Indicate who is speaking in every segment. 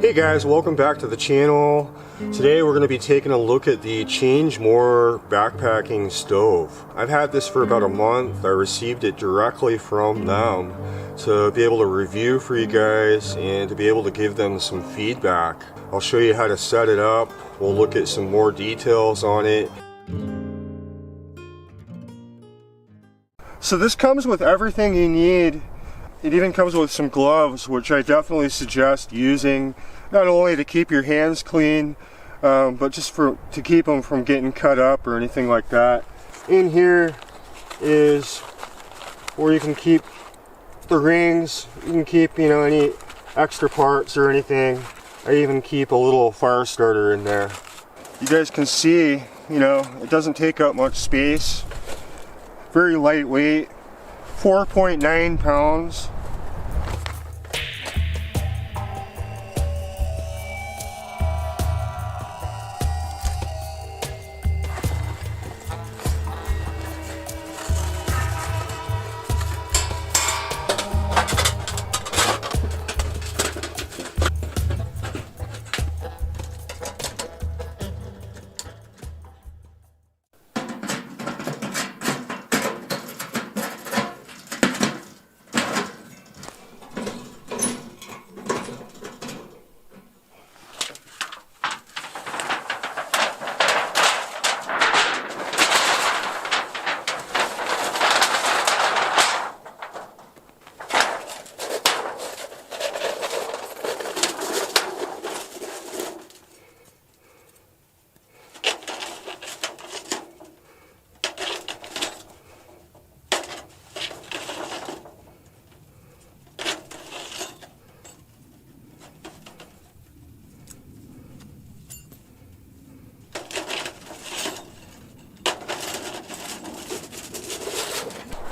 Speaker 1: Hey guys, welcome back to the channel. Today we're going to be taking a look at the Change More backpacking stove. I've had this for about a month. I received it directly from them to be able to review for you guys and to be able to give them some feedback. I'll show you how to set it up. We'll look at some more details on it. So this comes with everything you need. It even comes with some gloves, which I definitely suggest using, not only to keep your hands clean, but just to keep them from getting cut up or anything like that. In here is where you can keep the rings. You can keep, any extra parts or anything. I even keep a little fire starter in there. You guys can see, it doesn't take up much space. Very lightweight, 4.9 pounds.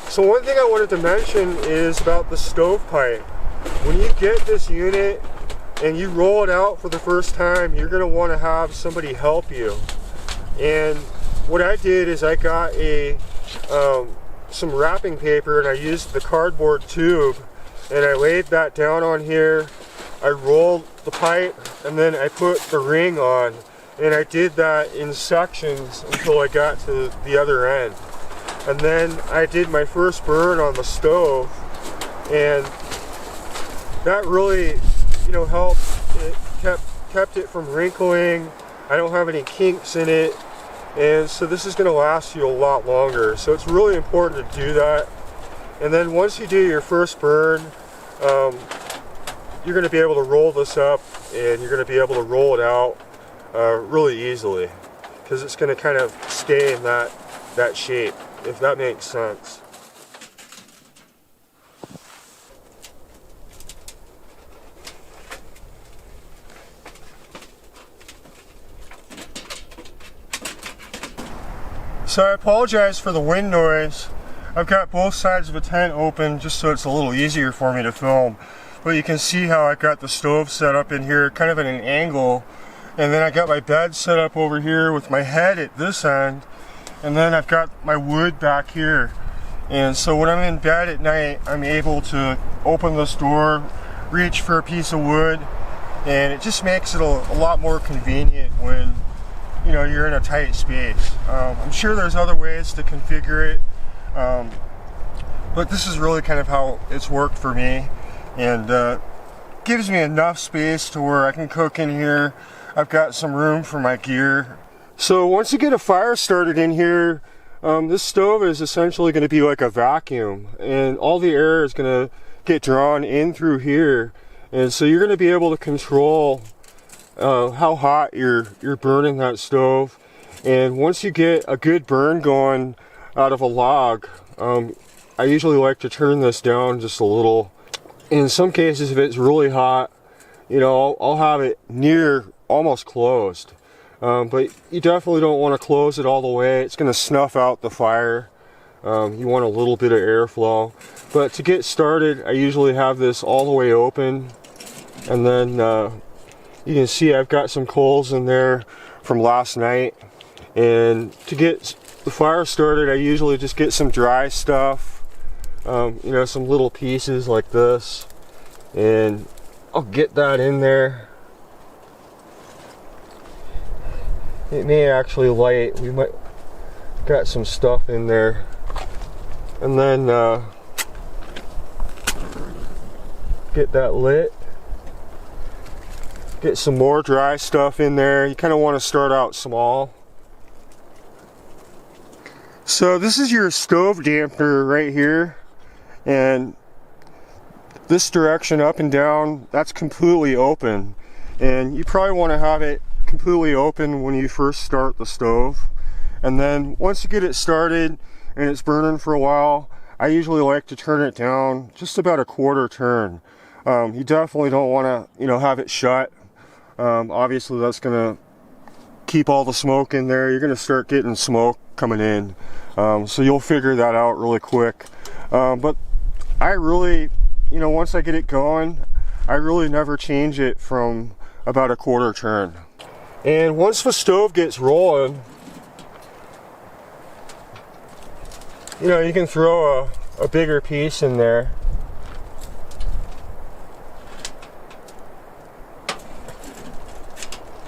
Speaker 1: So one thing I wanted to mention is about the stovepipe. When you get this unit and you roll it out for the first time, you're going to want to have somebody help you. And what I did is I got some wrapping paper and I used the cardboard tube and I laid that down on here. I rolled the pipe and then I put the ring on, and I did that in sections until I got to the other end. And then I did my first burn on the stove, and that really, helped. It kept it from wrinkling. I don't have any kinks in it, and so this is going to last you a lot longer. So it's really important to do that. And then once you do your first burn, you're going to be able to roll this up, and you're going to be able to roll it out really easily, because it's going to kind of stay in that shape, if that makes sense. So I apologize for the wind noise. I've got both sides of the tent open just so it's a little easier for me to film. But you can see how I got the stove set up in here kind of at an angle, and then I got my bed set up over here with my head at this end. And then I've got my wood back here. And so when I'm in bed at night, I'm able to open this door, reach for a piece of wood, and it just makes it a lot more convenient when you're in a tight space. I'm sure there's other ways to configure it, but this is really kind of how it's worked for me, and gives me enough space to where I can cook in here. I've got some room for my gear. So once you get a fire started in here, this stove is essentially going to be like a vacuum, and all the air is going to get drawn in through here, and so you're going to be able to control how hot you're burning that stove. And once you get a good burn going out of a log, I usually like to turn this down just a little. In some cases, if it's really hot, I'll have it near almost closed. But you definitely don't want to close it all the way. It's going to snuff out the fire. You want a little bit of airflow. But to get started, I usually have this all the way open. And then you can see I've got some coals in there from last night. And to get the fire started, I usually just get some dry stuff. Some little pieces like this. And I'll get that in there. It may actually light. We might got some stuff in there. And then get that lit. Get some more dry stuff in there. You kind of want to start out small. So this is your stove dampener right here, and this direction up and down, that's completely open, and you probably want to have it completely open when you first start the stove. And then once you get it started and it's burning for a while, I usually like to turn it down just about a quarter turn. You definitely don't want to, have it shut. Obviously that's going to keep all the smoke in there. You're going to start getting smoke coming in. So you'll figure that out really quick. But I really, once I get it going, I really never change it from about a quarter turn. And once the stove gets rolling, you can throw a bigger piece in there.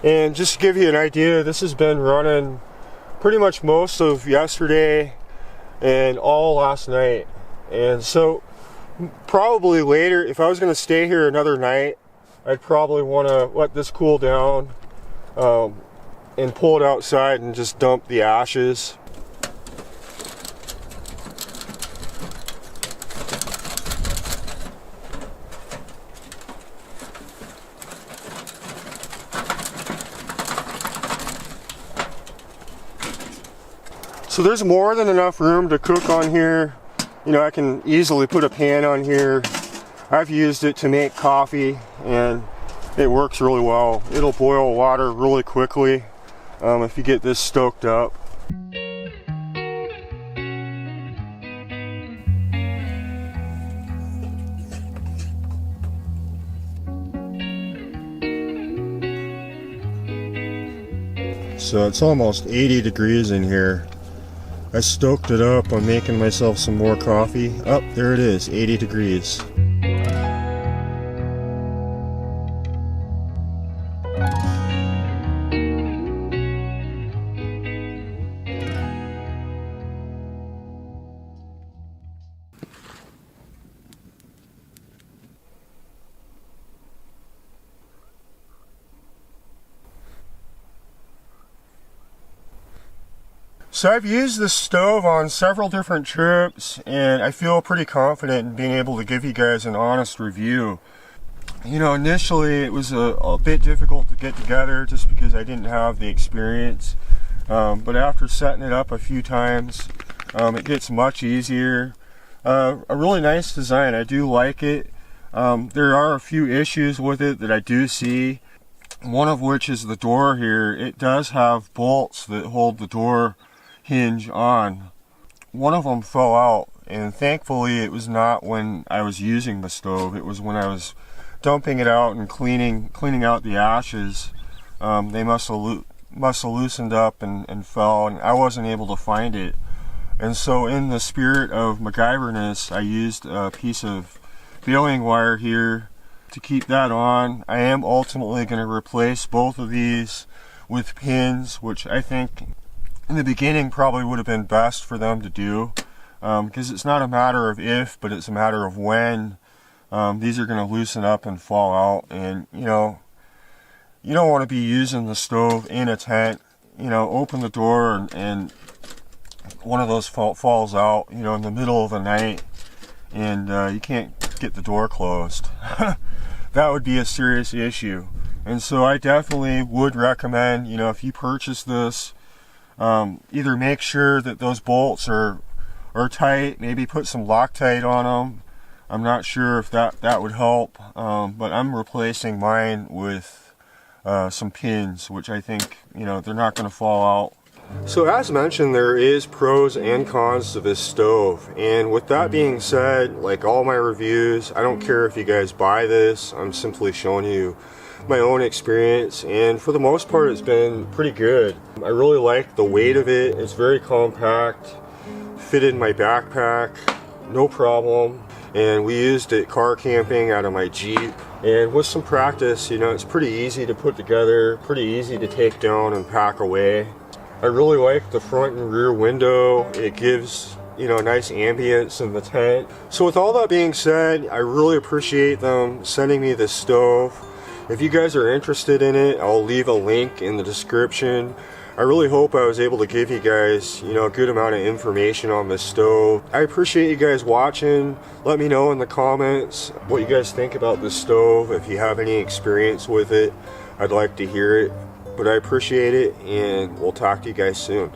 Speaker 1: And just to give you an idea, this has been running pretty much most of yesterday and all last night. And so probably later, if I was going to stay here another night, I'd probably want to let this cool down and pull it outside and just dump the ashes. So there's more than enough room to cook on here. I can easily put a pan on here. I've used it to make coffee and it works really well. It'll boil water really quickly if you get this stoked up. So it's almost 80 degrees in here. I stoked it up on making myself some more coffee. Oh, there it is, 80 degrees. So I've used this stove on several different trips, and I feel pretty confident in being able to give you guys an honest review. Initially it was a bit difficult to get together just because I didn't have the experience. But after setting it up a few times, it gets much easier. A really nice design. I do like it. There are a few issues with it that I do see. One of which is the door here. It does have bolts that hold the door hinge on. One of them fell out, and thankfully it was not when I was using the stove. It was when I was dumping it out and cleaning out the ashes. They must have loosened up and fell, and I wasn't able to find it. And so in the spirit of MacGyverness, I used a piece of baling wire here to keep that on. I am ultimately going to replace both of these with pins, which I think in the beginning probably would have been best for them to do, because it's not a matter of if, but it's a matter of when these are going to loosen up and fall out. And you don't want to be using the stove in a tent. Open the door and one of those falls out in the middle of the night, and you can't get the door closed. That would be a serious issue. And so I definitely would recommend, if you purchase this, either make sure that those bolts are tight, maybe put some Loctite on them. I'm not sure if that would help, but I'm replacing mine with some pins, which I think, they're not going to fall out. So as mentioned, there is pros and cons to this stove, and with that being said, like all my reviews, I don't care if you guys buy this. I'm simply showing you my own experience, and for the most part it's been pretty good. I really like the weight of it. It's very compact, fit in my backpack, no problem. And we used it car camping out of my Jeep, And with some practice, you know, it's pretty easy to put together, pretty easy to take down and pack away. I really like the front and rear window. It gives, you know, a nice ambience in the tent. So with all that being said, I really appreciate them sending me this stove. If you guys are interested in it, I'll leave a link in the description. I really hope I was able to give you guys, you know, a good amount of information on this stove. I appreciate you guys watching. Let me know in the comments what you guys think about this stove. If you have any experience with it, I'd like to hear it. But I appreciate it, and we'll talk to you guys soon.